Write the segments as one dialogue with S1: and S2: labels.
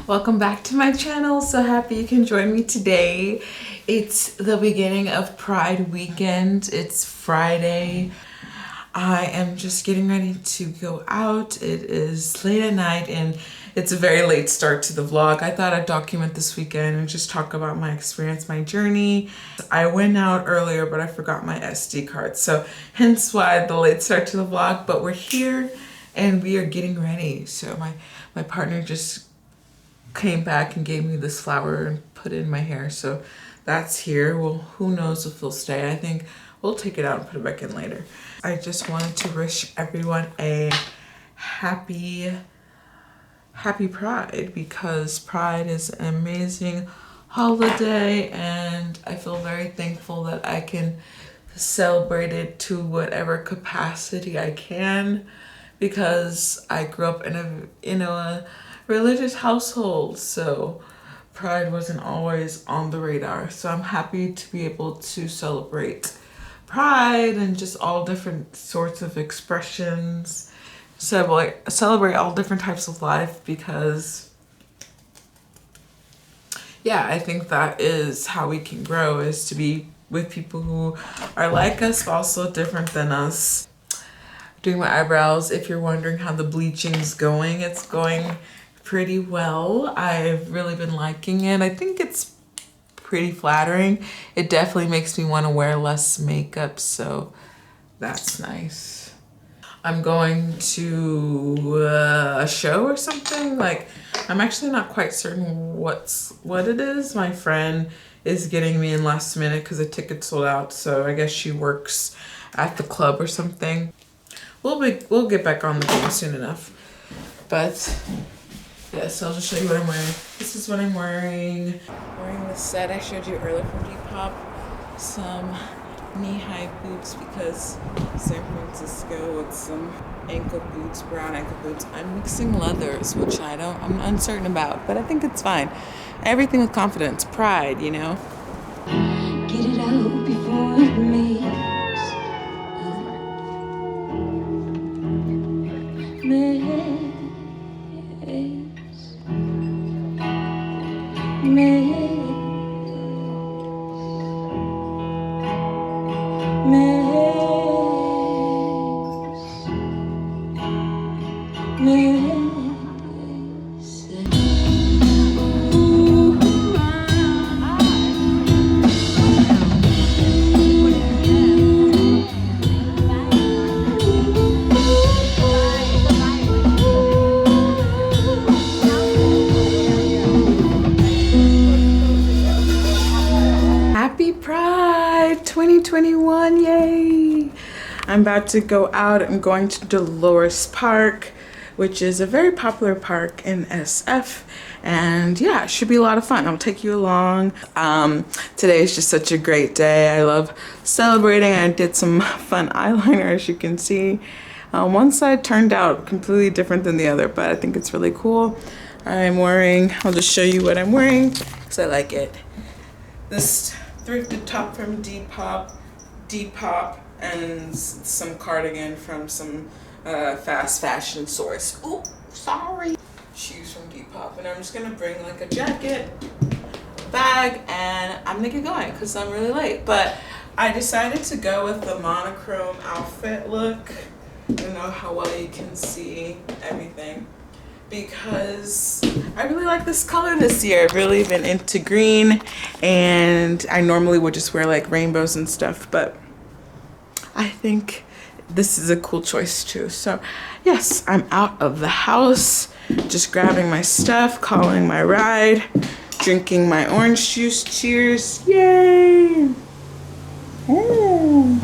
S1: Welcome back to my channel. So happy you can join me today. It's the beginning of Pride weekend. It's Friday. I am just getting ready to go out. It is late at night and it's a very late start to the vlog. I thought I'd document this weekend and just talk about my experience, my journey. I went out earlier, but I forgot my SD card. So hence why the late start to the vlog, but we're here and we are getting ready. So my partner just came back and gave me this flower and put it in my hair. So that's here. Well, who knows if it'll stay. I think we'll take it out and put it back in later. I just wanted to wish everyone a happy Pride, because Pride is an amazing holiday and I feel very thankful that I can celebrate it to whatever capacity I can, because I grew up in a religious household, so Pride wasn't always on the radar. So I'm happy to be able to celebrate Pride and just all different sorts of expressions, celebrate all different types of life, because yeah, I think that is how we can grow, is to be with people who are like us but also different than us. Doing my eyebrows, if you're wondering how the bleaching's going, it's going pretty well. I've really been liking it. I think it's pretty flattering. It definitely makes me want to wear less makeup, so that's nice. I'm going to a show or something. Like, I'm actually not quite certain what it is. My friend is getting me in last minute because the ticket sold out, so I guess she works at the club or something. We'll get back on the game soon enough. But yes, I'll just show you what I'm wearing. This is what I'm wearing. I'm wearing the set I showed you earlier from Depop. Some knee-high boots because San Francisco with some ankle boots, brown ankle boots. I'm mixing leathers, which I'm uncertain about, but I think it's fine. Everything with confidence, pride, you know? Get it out before it makes Pride 2021, yay! I'm about to go out. I'm going to Dolores Park, which is a very popular park in SF, and yeah, it should be a lot of fun. I'll take you along. Today is just such a great day. I love celebrating. I did some fun eyeliner, as you can see. One side turned out completely different than the other, but I think it's really cool. I'll just show you what I'm wearing because I like it. This thrifted top from Depop, and some cardigan from some fast fashion source. Oh, sorry. Shoes from Depop, and I'm just gonna bring like a jacket, bag, and I'm gonna get going because I'm really late. But I decided to go with the monochrome outfit look. I don't know how well you can see everything, because I really like this color this year. I've really been into green, and I normally would just wear like rainbows and stuff, but I think this is a cool choice too. So yes, I'm out of the house, just grabbing my stuff, calling my ride, drinking my orange juice. Cheers, yay! Ooh.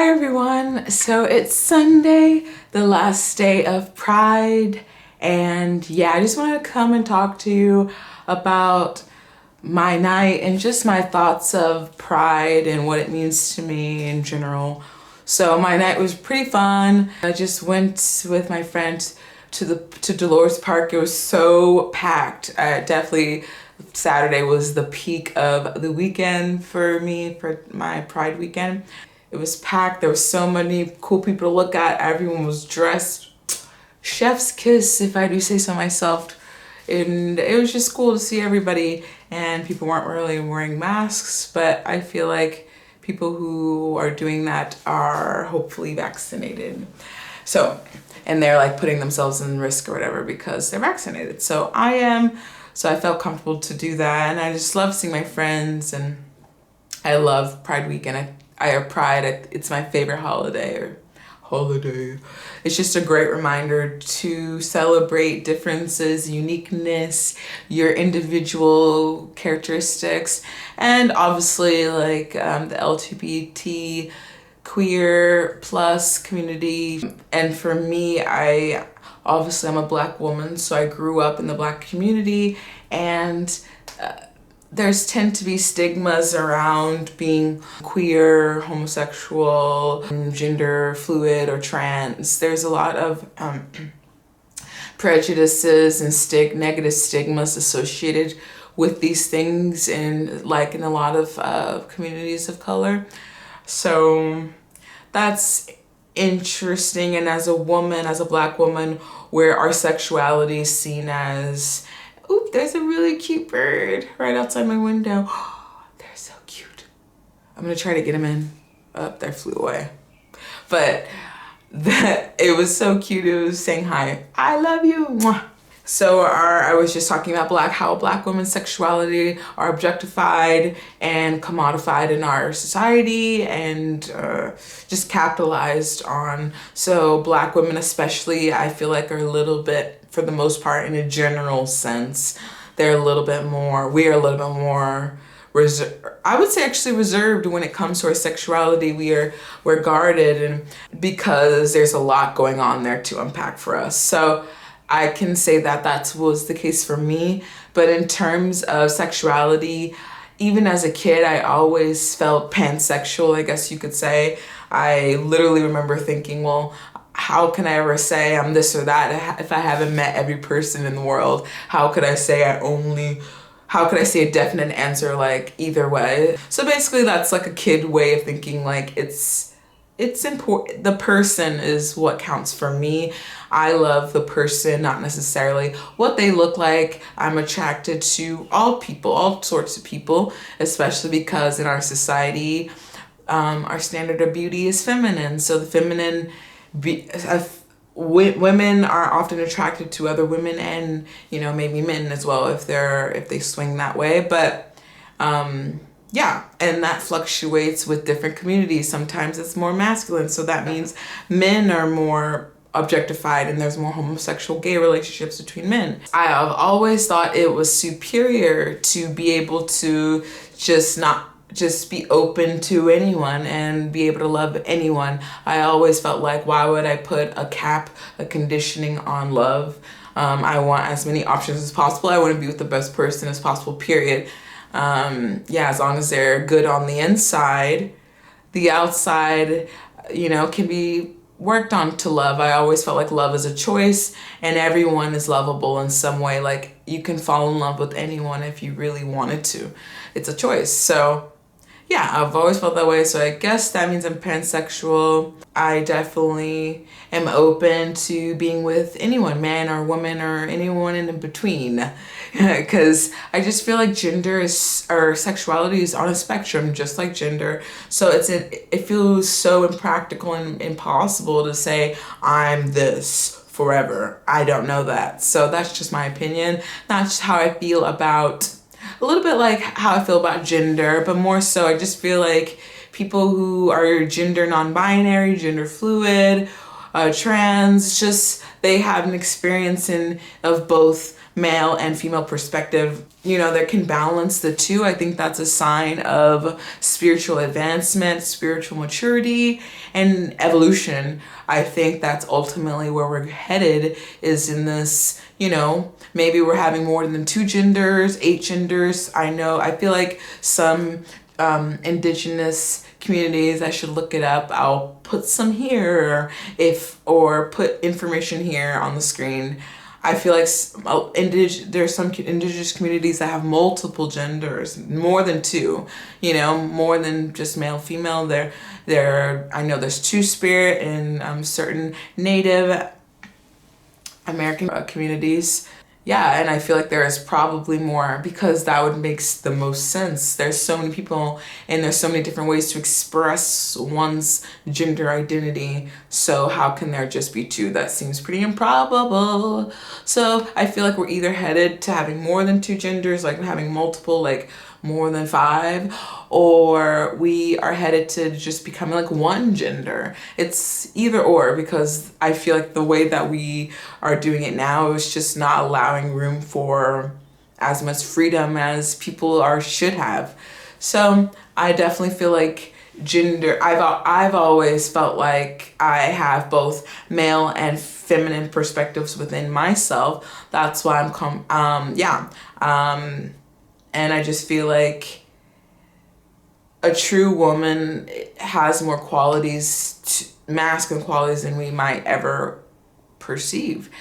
S1: Hi everyone. So it's Sunday, the last day of Pride, and yeah, I just wanted to come and talk to you about my night and just my thoughts of Pride and what it means to me in general. So my night was pretty fun. I just went with my friends to Dolores Park. It was so packed. Definitely Saturday was the peak of the weekend for me, for my Pride weekend. It was packed. There was so many cool people to look at. Everyone was dressed. Chef's kiss, if I do say so myself. And it was just cool to see everybody, and people weren't really wearing masks, but I feel like people who are doing that are hopefully vaccinated. So, and they're like putting themselves in risk or whatever because they're vaccinated. So I am, so I felt comfortable to do that, and I just love seeing my friends, and I love Pride weekend. It's my favorite holiday. It's just a great reminder to celebrate differences, uniqueness, your individual characteristics, and obviously like the LGBT queer plus community. And for me, I'm a Black woman, so I grew up in the Black community, and there's tend to be stigmas around being queer, homosexual, gender fluid, or trans. There's a lot of prejudices and negative stigmas associated with these things in a lot of communities of color. So that's interesting. And as a woman, as a Black woman, where our sexuality is seen as, oop, there's a really cute bird right outside my window. Oh, they're so cute. I'm gonna try to get them in. Oh, they flew away. But it was so cute. It was saying hi. I love you. Mwah. So I was just talking about how Black women's sexuality are objectified and commodified in our society, and just capitalized on. So Black women especially, I feel like, are a little bit, for the most part, in a general sense, we are a little bit more reserved. I would say actually reserved when it comes to our sexuality. We're guarded, and because there's a lot going on there to unpack for us. So I can say that was the case for me. But in terms of sexuality, even as a kid, I always felt pansexual, I guess you could say. I literally remember thinking, well, how can I ever say I'm this or that if I haven't met every person in the world? How could I say a definite answer like either way? So basically that's like a kid way of thinking, like it's important. The person is what counts for me. I love the person, not necessarily what they look like. I'm attracted to all people, all sorts of people, especially because in our society, our standard of beauty is feminine. So the feminine, women are often attracted to other women, and maybe men as well if they swing that way. But yeah, and that fluctuates with different communities. Sometimes it's more masculine, so that means men are more objectified and there's more homosexual gay relationships between men. I have always thought it was superior to be able to not just be open to anyone and be able to love anyone. I always felt like, why would I put a conditioning on love? I want as many options as possible. I want to be with the best person as possible, period. Yeah, as long as they're good on the inside, the outside, can be worked on to love. I always felt like love is a choice, and everyone is lovable in some way. Like, you can fall in love with anyone if you really wanted to. It's a choice. So yeah, I've always felt that way. So I guess that means I'm pansexual. I definitely am open to being with anyone, man or woman or anyone in between. Because I just feel like sexuality is on a spectrum, just like gender. So it feels so impractical and impossible to say I'm this forever. I don't know that. So that's just my opinion. That's just how I feel about, a little bit like how I feel about gender, but more so I just feel like people who are gender non-binary, gender fluid, trans, just they have an experience of both male and female perspective, you know, that can balance the two. I think that's a sign of spiritual advancement, spiritual maturity, and evolution. I think that's ultimately where we're headed, is in this, you know, maybe we're having more than 2 genders, 8 genders. I feel like some indigenous communities, I should look it up, I'll put some here, or put information here on the screen. I feel like there's some indigenous communities that have multiple genders, more than 2, you know, more than just male, female. I know there's Two-Spirit in certain Native American communities. Yeah, and I feel like there is probably more, because that would make the most sense. There's so many people and there's so many different ways to express one's gender identity. So how can there just be 2? That seems pretty improbable. So I feel like we're either headed to having more than 2 genders, like having multiple, like more than 5, or we are headed to just becoming like 1 gender. It's either or, because I feel like the way that we are doing it now is just not allowing room for as much freedom as people should have. So I definitely feel like gender, I've always felt like I have both male and feminine perspectives within myself. That's why and I just feel like a true woman has more qualities, masculine qualities, than we might ever perceive.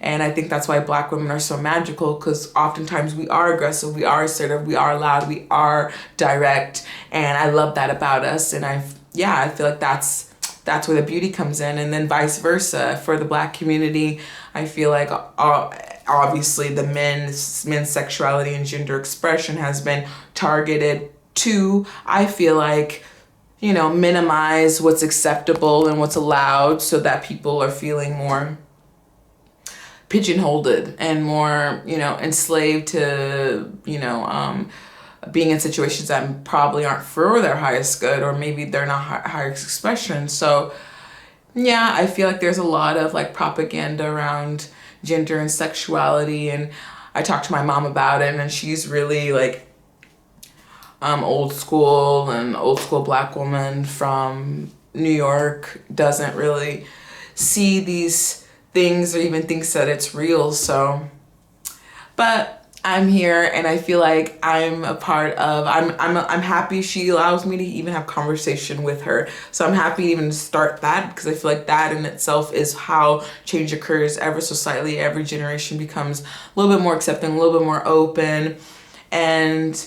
S1: And I think that's why Black women are so magical, because oftentimes we are aggressive, we are assertive, we are loud, we are direct. And I love that about us. And I feel like that's where the beauty comes in. And then vice versa for the Black community. I feel like obviously the men's sexuality and gender expression has been targeted to, I feel like, you know, minimize what's acceptable and what's allowed, so that people are feeling more pigeonholed and more, you know, enslaved to, you know, being in situations that probably aren't for their highest good, or maybe they're not highest expression. So yeah, I feel like there's a lot of like propaganda around gender and sexuality, and I talked to my mom about it, and she's really like old school Black woman from New York, doesn't really see these things or even thinks that it's real. So, but I'm here, and I feel like I'm a part of, I'm happy she allows me to even have conversation with her. So I'm happy to even start that, because I feel like that in itself is how change occurs ever so slightly. Every generation becomes a little bit more accepting, a little bit more open. And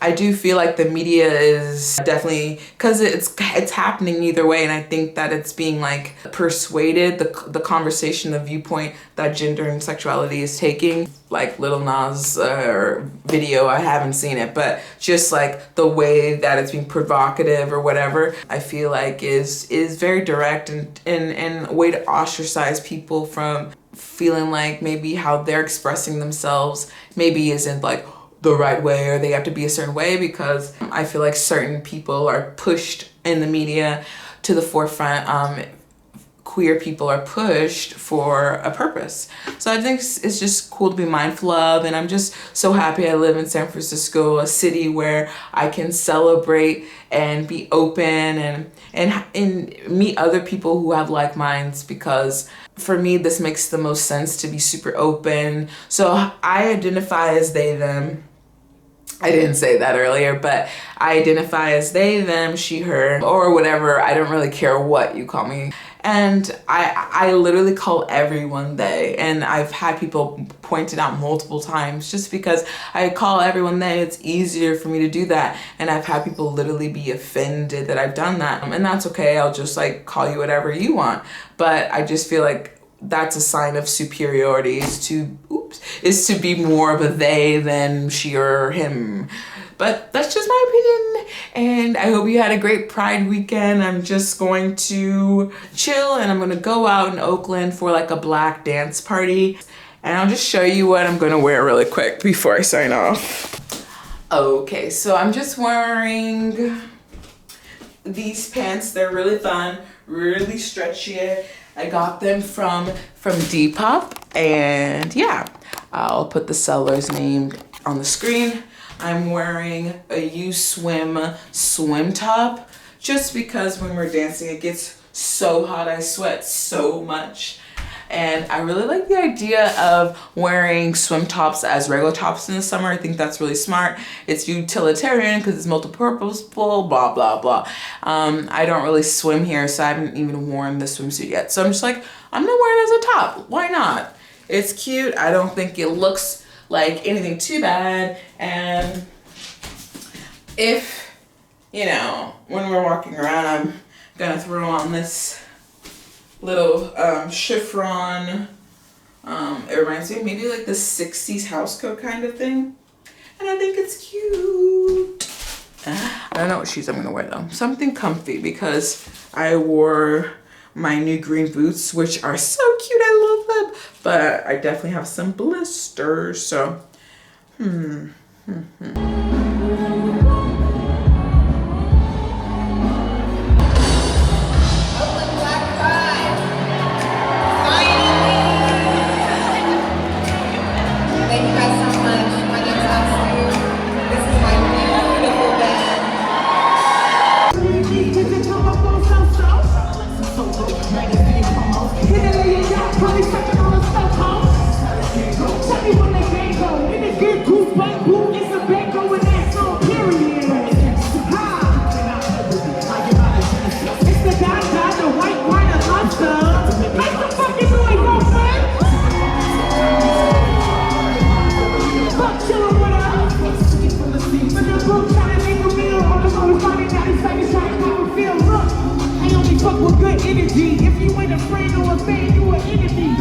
S1: I do feel like the media is definitely, because it's happening either way, and I think that it's being like persuaded, the conversation, the viewpoint that gender and sexuality is taking, like Lil Nas video, I haven't seen it, but just like the way that it's being provocative or whatever, I feel like is very direct and a way to ostracize people from feeling like maybe how they're expressing themselves maybe isn't like the right way, or they have to be a certain way, because I feel like certain people are pushed in the media to the forefront. Queer people are pushed for a purpose. So I think it's just cool to be mindful of, and I'm just so happy I live in San Francisco, a city where I can celebrate and be open and meet other people who have like minds, because for me this makes the most sense to be super open. So I identify as they, them. I didn't say that earlier, but I identify as they, them, she, her, or whatever. I don't really care what you call me. And I literally call everyone they. And I've had people point it out multiple times, just because I call everyone they, it's easier for me to do that. And I've had people literally be offended that I've done that. And that's okay. I'll just like call you whatever you want. But I just feel like that's a sign of superiority, is to be more of a they than she or him. But that's just my opinion, and I hope you had a great Pride weekend. I'm just going to chill, and I'm gonna go out in Oakland for like a Black dance party, and I'll just show you what I'm gonna wear really quick before I sign off. Okay, so I'm just wearing these pants. They're really fun, really stretchy. I got them from Depop, and yeah, I'll put the seller's name on the screen. I'm wearing a You Swim swim top just because when we're dancing it gets so hot, I sweat so much. And I really like the idea of wearing swim tops as regular tops in the summer. I think that's really smart. It's utilitarian because it's multi-purposeful, blah, blah, blah. I don't really swim here, so I haven't even worn the swimsuit yet. So I'm just like, I'm gonna wear it as a top. Why not? It's cute. I don't think it looks like anything too bad. And if, you know, when we're walking around, I'm gonna throw on this little chiffon. It reminds me of maybe like the 60s house coat kind of thing. And I think it's cute. I don't know what shoes I'm gonna wear though. Something comfy because I wore my new green boots, which are so cute. I love them. But I definitely have some blisters. So,